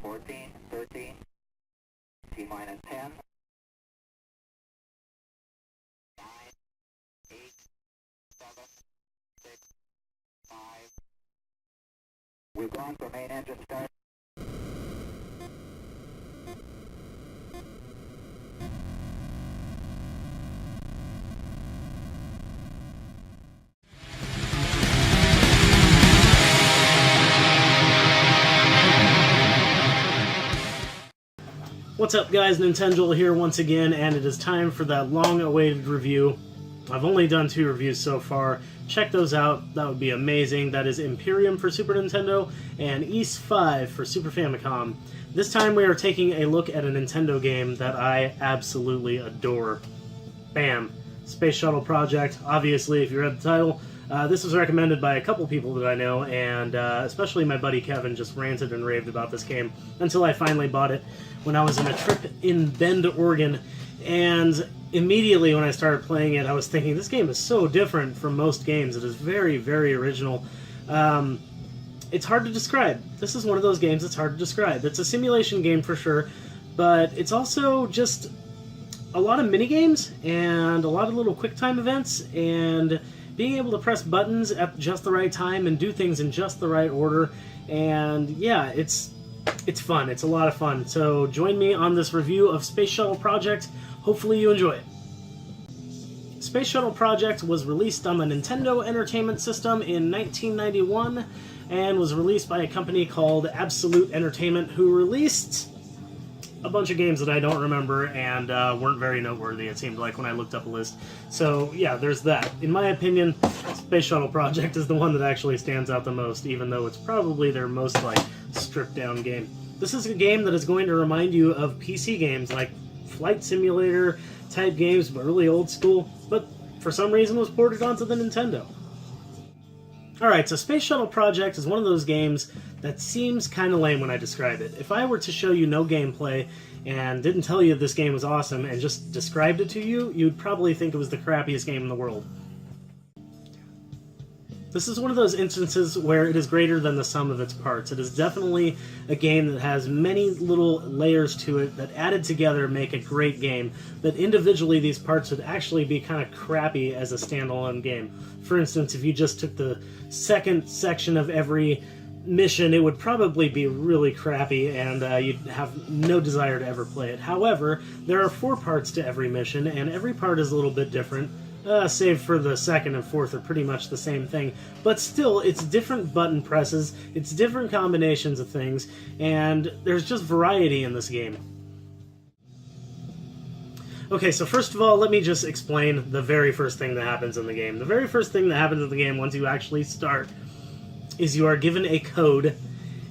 14, 13, T-minus 10, 9, 8, 7, 6, 5. We've gone for main engine start. What's up guys, Nintenjoel here once again, and it is time for that long-awaited review. I've only done 2 reviews so far. Check those out, that would be amazing. That is Imperium for Super Nintendo and Ys 5 for Super Famicom. This time we are taking a look at a Nintendo game that I absolutely adore. Bam! Space Shuttle Project. Obviously, if you read the title, this was recommended by a couple people that I know, and especially my buddy Kevin just ranted and raved about this game until I finally bought it when I was on a trip in Bend, Oregon. And immediately when I started playing it, I was thinking, this game is so different from most games. It is very, very original. It's hard to describe. This is one of those games that's hard to describe. It's a simulation game for sure, but it's also just a lot of mini-games and a lot of little quick-time events, and being able to press buttons at just the right time and do things in just the right order. And yeah, it's fun. It's a lot of fun. So join me on this review of Space Shuttle Project. Hopefully you enjoy it. Space Shuttle Project was released on the Nintendo Entertainment System in 1991 and was released by a company called Absolute Entertainment, who released a bunch of games that I don't remember and weren't very noteworthy, it seemed like, when I looked up a list. So yeah, there's that. In my opinion, Space Shuttle Project is the one that actually stands out the most, even though it's probably their most stripped down game. This is a game that is going to remind you of PC games like flight simulator type games, but really old school, but for some reason was ported onto the Nintendo. Alright, so Space Shuttle Project is one of those games that seems kind of lame when I describe it. If I were to show you no gameplay and didn't tell you this game was awesome and just described it to you, you'd probably think it was the crappiest game in the world. This is one of those instances where it is greater than the sum of its parts. It is definitely a game that has many little layers to it that added together make a great game, but individually these parts would actually be kind of crappy as a standalone game. For instance, if you just took the second section of every mission, it would probably be really crappy and you'd have no desire to ever play it. However, there are 4 parts to every mission, and every part is a little bit different. Save for the second and fourth are pretty much the same thing. But still, it's different button presses, it's different combinations of things, and there's just variety in this game. Okay, so first of all, let me just explain the very first thing that happens in the game. The very first thing that happens in the game once you actually start is you are given a code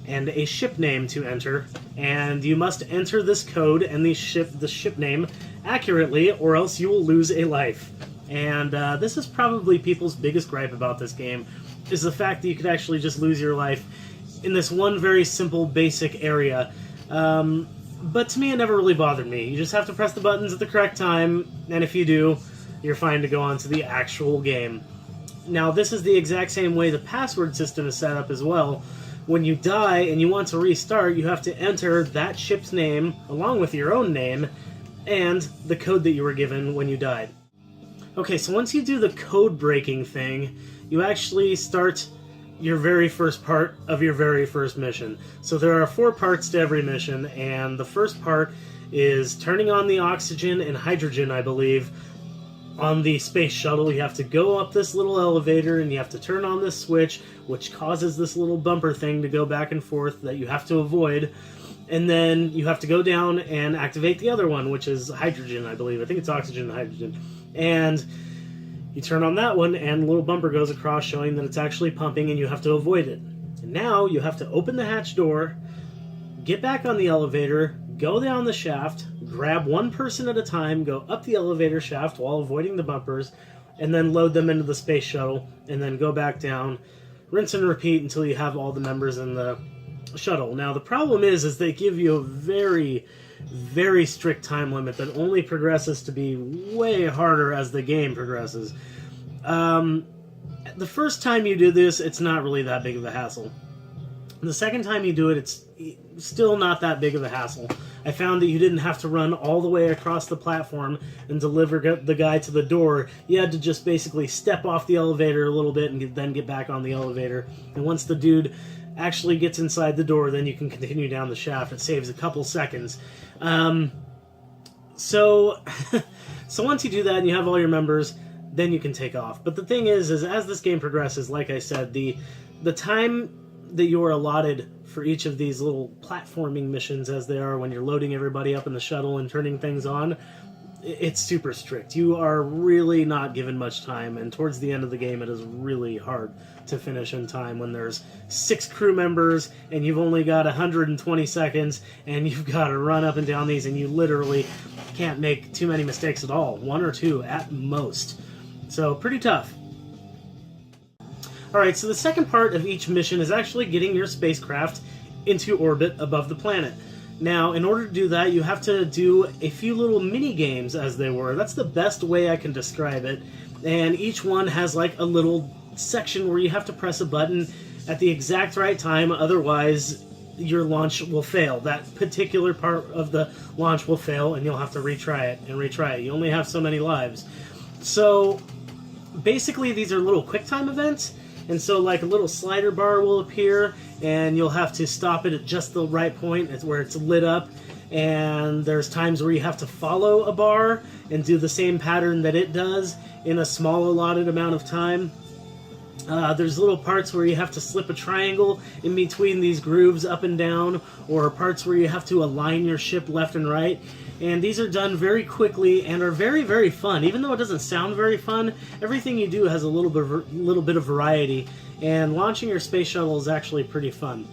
and a ship name to enter, and you must enter this code and the ship name accurately, or else you will lose a life. And this is probably people's biggest gripe about this game, is the fact that you could actually just lose your life in this one very simple, basic area. But to me, it never really bothered me. You just have to press the buttons at the correct time, and if you do, you're fine to go on to the actual game. Now, this is the exact same way the password system is set up as well. When you die and you want to restart, you have to enter that ship's name, along with your own name, and the code that you were given when you died. Okay, so once you do the code-breaking thing, you actually start your very first part of your very first mission. So there are 4 parts to every mission, and the first part is turning on the oxygen and hydrogen, I believe, on the space shuttle. You have to go up this little elevator, and you have to turn on this switch, which causes this little bumper thing to go back and forth that you have to avoid. And then you have to go down and activate the other one, which is hydrogen, I believe. I think it's oxygen and hydrogen. And you turn on that one, and a little bumper goes across showing that it's actually pumping, and you have to avoid it. And now you have to open the hatch door, get back on the elevator, go down the shaft, grab one person at a time, go up the elevator shaft while avoiding the bumpers, and then load them into the space shuttle, and then go back down, rinse and repeat until you have all the members in the shuttle. Now, the problem is they give you a very, very strict time limit that only progresses to be way harder as the game progresses. The first time you do this, it's not really that big of a hassle. The second time you do it, it's still not that big of a hassle. I found that you didn't have to run all the way across the platform and deliver the guy to the door. You had to just basically step off the elevator a little bit and then get back on the elevator. And once the dude actually gets inside the door, then you can continue down the shaft. It saves a couple seconds. So once you do that and you have all your members, then you can take off. But the thing is as this game progresses, like I said, the time that you are allotted for each of these little platforming missions, as they are when you're loading everybody up in the shuttle and turning things on, it's super strict. You are really not given much time, and towards the end of the game it is really hard to finish in time when there's 6 crew members and you've only got 120 seconds and you've got to run up and down these, and you literally can't make too many mistakes at all. 1 or 2 at most. So pretty tough. Alright, so the second part of each mission is actually getting your spacecraft into orbit above the planet. Now, in order to do that, you have to do a few little mini-games, as they were. That's the best way I can describe it. And each one has like a little section where you have to press a button at the exact right time, otherwise your launch will fail. That particular part of the launch will fail, and you'll have to retry it and retry it. You only have so many lives. So, basically, these are little QuickTime events. And so, like, a little slider bar will appear, and you'll have to stop it at just the right point. It's where it's lit up, and there's times where you have to follow a bar and do the same pattern that it does in a small allotted amount of time. There's little parts where you have to slip a triangle in between these grooves up and down, or parts where you have to align your ship left and right. And these are done very quickly and are very, very fun. Even though it doesn't sound very fun, everything you do has a little bit of variety, and launching your space shuttle is actually pretty fun.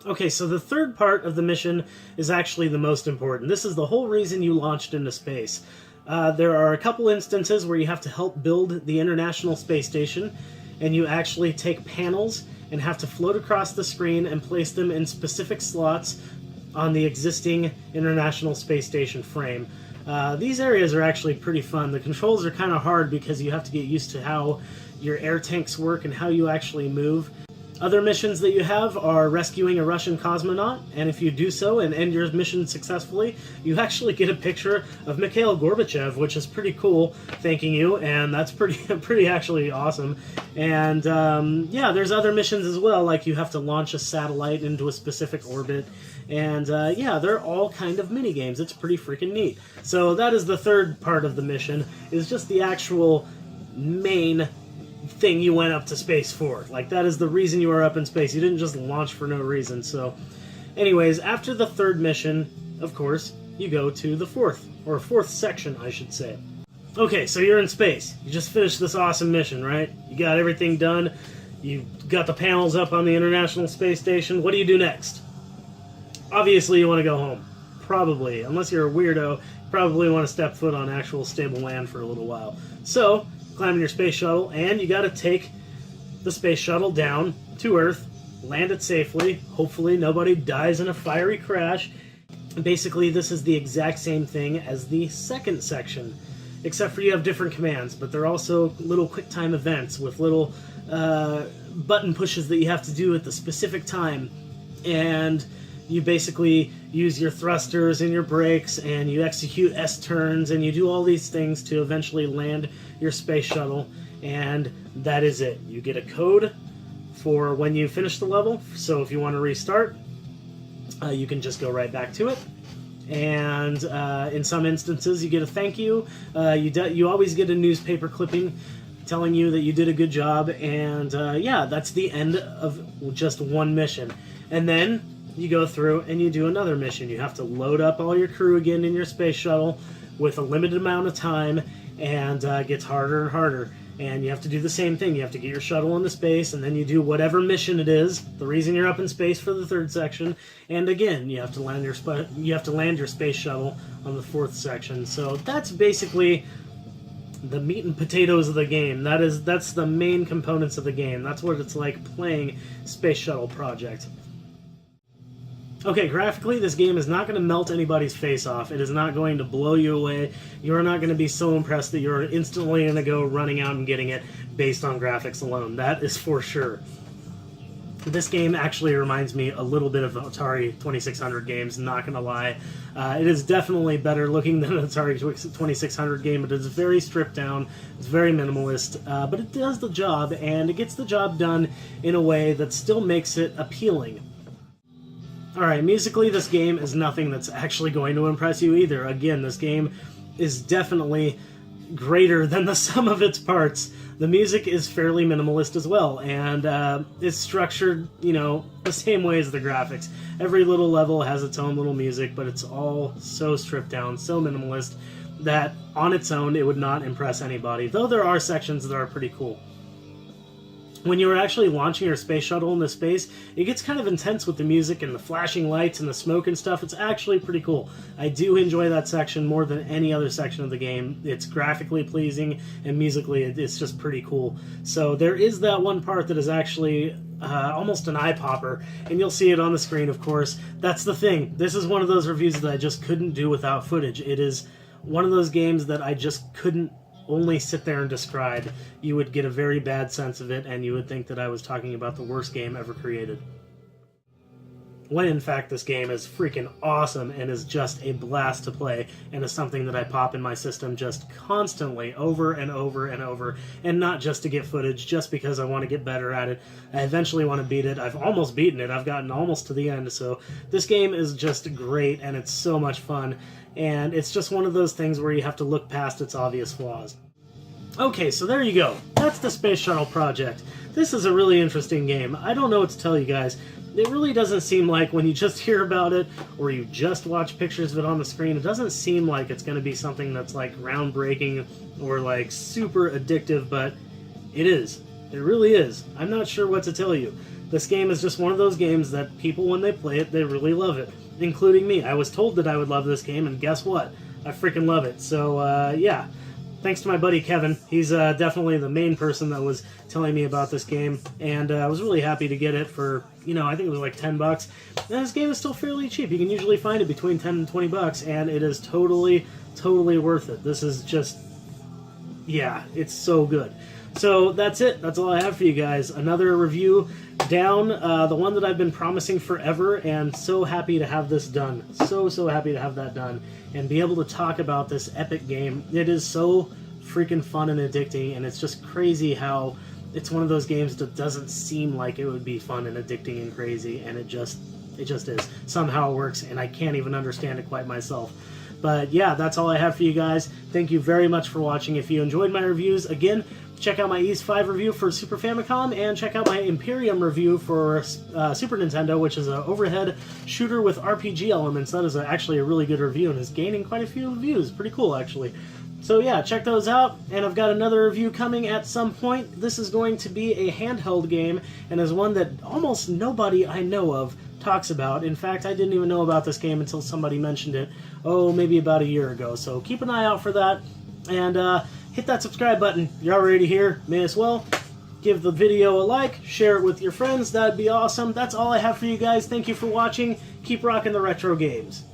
Okay, so the third part of the mission is actually the most important. This is the whole reason you launched into space. There are a couple instances where you have to help build the International Space Station, and you actually take panels and have to float across the screen and place them in specific slots on the existing International Space Station frame. These areas are actually pretty fun. The controls are kind of hard because you have to get used to how your air tanks work and how you actually move. Other missions that you have are rescuing a Russian cosmonaut, and if you do so and end your mission successfully, you actually get a picture of Mikhail Gorbachev, which is pretty cool, thanking you, and that's pretty actually awesome. And yeah, there's other missions as well, like you have to launch a satellite into a specific orbit, and yeah, they're all kind of mini games. It's pretty freaking neat. So that is the third part of the mission, is just the actual main thing you went up to space for. Like, that is the reason you are up in space. You didn't just launch for no reason. So anyways, after the third mission, of course, you go to the fourth section, I should say. Okay, so you're in space. You just finished this awesome mission, right? You got everything done. You got the panels up on the International Space Station. What do you do next? Obviously, you want to go home. Probably. Unless you're a weirdo, you probably want to step foot on actual stable land for a little while. So, climb in your space shuttle, and you gotta take the space shuttle down to Earth, land it safely, hopefully nobody dies in a fiery crash. Basically, this is the exact same thing as the second section, except for you have different commands, but they're also little QuickTime events with little button pushes that you have to do at the specific time, and you basically use your thrusters and your brakes, and you execute S-turns, and you do all these things to eventually land your space shuttle, and that is it. You get a code for when you finish the level, so if you want to restart, you can just go right back to it. And in some instances, you get a thank you. You always get a newspaper clipping telling you that you did a good job, and yeah, that's the end of just one mission. And then you go through and you do another mission. You have to load up all your crew again in your space shuttle with a limited amount of time, and it gets harder and harder. And you have to do the same thing. You have to get your shuttle into space, and then you do whatever mission it is, the reason you're up in space for the third section. And again, you have to land your space shuttle on the fourth section. So that's basically the meat and potatoes of the game. That's the main components of the game. That's what it's like playing Space Shuttle Project. Okay, graphically, this game is not going to melt anybody's face off. It is not going to blow you away. You're not going to be so impressed that you're instantly going to go running out and getting it based on graphics alone. That is for sure. This game actually reminds me a little bit of Atari 2600 games, not gonna lie. It is definitely better looking than an Atari 2600 game, but it's very stripped down, it's very minimalist, but it does the job, and it gets the job done in a way that still makes it appealing. Alright, musically this game is nothing that's actually going to impress you either. Again, this game is definitely greater than the sum of its parts. The music is fairly minimalist as well, and it's structured, you know, the same way as the graphics. Every little level has its own little music, but it's all so stripped down, so minimalist, that on its own it would not impress anybody, though there are sections that are pretty cool. When you are actually launching your space shuttle into space, it gets kind of intense with the music and the flashing lights and the smoke and stuff. It's actually pretty cool. I do enjoy that section more than any other section of the game. It's graphically pleasing, and musically it's just pretty cool. So there is that one part that is actually almost an eye popper, and you'll see it on the screen, of course. That's the thing. This is one of those reviews that I just couldn't do without footage. It is one of those games that I just couldn't only sit there and describe. You would get a very bad sense of it, and you would think that I was talking about the worst game ever created. When in fact this game is freaking awesome and is just a blast to play, and is something that I pop in my system just constantly, over and over and over, and not just to get footage, just because I want to get better at it. I eventually want to beat it. I've almost beaten it. I've gotten almost to the end, so this game is just great, and it's so much fun. And it's just one of those things where you have to look past its obvious flaws. Okay, so there you go. That's the Space Shuttle Project. This is a really interesting game. I don't know what to tell you guys. It really doesn't seem like, when you just hear about it, or you just watch pictures of it on the screen, it doesn't seem like it's going to be something that's like groundbreaking or like super addictive, but it is. It really is. I'm not sure what to tell you. This game is just one of those games that people, when they play it, they really love it. Including me. I was told that I would love this game, and guess what? I freaking love it. So, yeah. Thanks to my buddy Kevin. He's definitely the main person that was telling me about this game, and I was really happy to get it for, you know, I think it was like $10. And this game is still fairly cheap. You can usually find it between 10 and 20 bucks, and it is totally, totally worth it. This is just, yeah, it's so good. So that's it. That's all I have for you guys. Another review down, the one that I've been promising forever, and so happy to have this done. So happy to have that done and be able to talk about this epic game. It is so freaking fun and addicting, and it's just crazy how it's one of those games that doesn't seem like it would be fun and addicting and crazy, and it just is. Somehow it works, and I can't even understand it quite myself. But yeah, that's all I have for you guys. Thank you very much for watching. If you enjoyed my reviews, again, check out my East 5 review for Super Famicom, and check out my Imperium review for Super Nintendo, which is an overhead shooter with RPG elements. That is actually a really good review, and is gaining quite a few views. Pretty cool, actually. So yeah, check those out, and I've got another review coming at some point. This is going to be a handheld game, and is one that almost nobody I know of talks about. In fact, I didn't even know about this game until somebody mentioned it, maybe about a year ago. So keep an eye out for that, and hit that subscribe button. You're already here, may as well. Give the video a like, share it with your friends, that'd be awesome. That's all I have for you guys. Thank you for watching. Keep rocking the retro games.